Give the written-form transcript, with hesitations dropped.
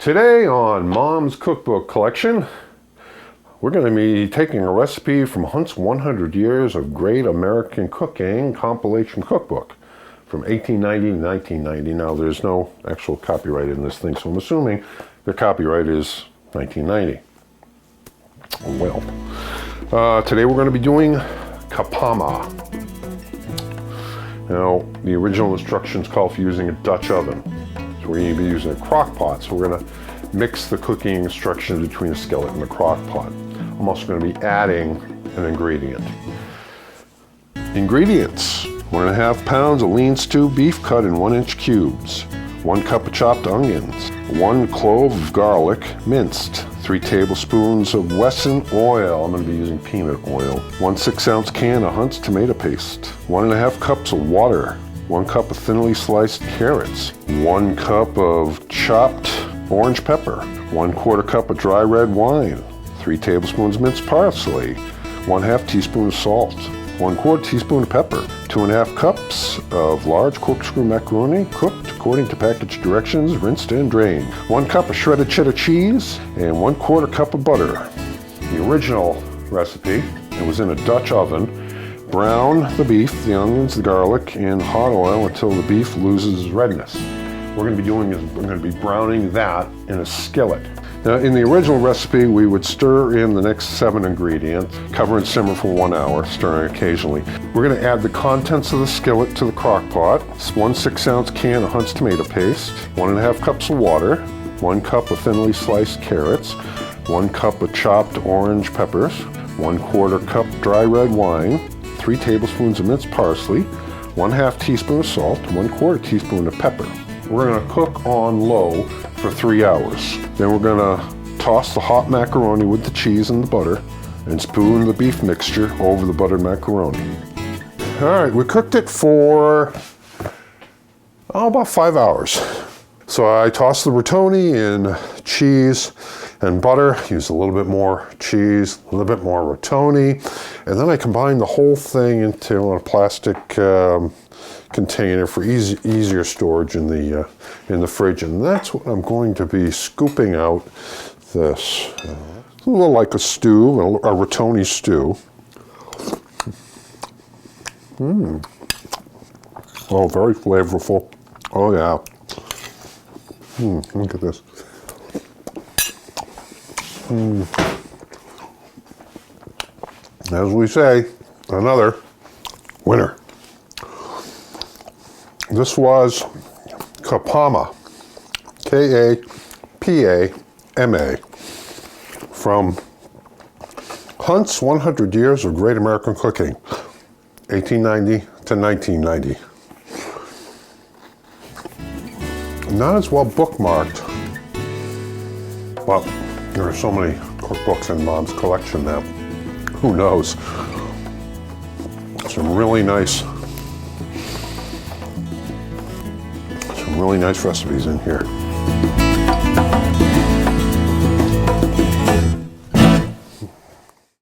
Today on Mom's Cookbook Collection, we're going to be taking a recipe from Hunt's 100 Years of Great American Cooking compilation cookbook from 1890 to 1990. Now, there's no actual copyright in this thing, so I'm assuming the copyright is 1990. Well, today we're going to be doing Kapama. Now, the original instructions call for using a Dutch oven. So we're going to be using a crock pot. So we're going to mix the cooking instructions between a skillet and a crock pot. I'm also going to be adding an ingredient. Ingredients: 1.5 pounds of lean stew beef cut in 1-inch cubes, 1 cup of chopped onions, 1 clove of garlic minced, 3 tablespoons of Wesson oil. I'm going to be using peanut oil. 1 6-ounce can of Hunt's tomato paste. 1.5 cups of water. 1 cup of thinly sliced carrots. 1 cup of chopped orange pepper. 1/4 cup of dry red wine. 3 tablespoons minced parsley. 1/2 teaspoon of salt. 1/4 teaspoon of pepper. 2.5 cups of large corkscrew macaroni, cooked according to package directions, rinsed and drained. 1 cup of shredded cheddar cheese, and 1/4 cup of butter. The original recipe, it was in a Dutch oven. Brown the beef, the onions, the garlic in hot oil until the beef loses redness. What we're going to be doing is we're going to be browning that in a skillet. Now, in the original recipe, we would stir in the next 7 ingredients, cover and simmer for 1 hour, stirring occasionally. We're going to add the contents of the skillet to the crock pot. 1 6-ounce can of Hunt's tomato paste, 1.5 cups of water, 1 cup of thinly sliced carrots, 1 cup of chopped orange peppers, 1/4 cup dry red wine, 3 tablespoons of minced parsley, 1/2 teaspoon of salt, 1/4 teaspoon of pepper. We're going to cook on low for 3 hours. Then we're going to toss the hot macaroni with the cheese and the butter and spoon the beef mixture over the buttered macaroni. All right, we cooked it for about 5 hours. So I tossed the rotoni in cheese and butter, used a little bit more cheese, a little bit more rotoni, and then I combined the whole thing into a plastic container for easier storage in the fridge, and that's what I'm going to be scooping out this. It's a little like a stew, a rotoni stew. Oh, very flavorful. Oh yeah. Look at this. As we say, another winner. This was Kapama, K-A-P-A-M-A, from Hunt's 100 Years of Great American Cooking, 1890 to 1990. Not as well bookmarked, but there are so many cookbooks in Mom's collection now. Who knows? Some really nice recipes in here.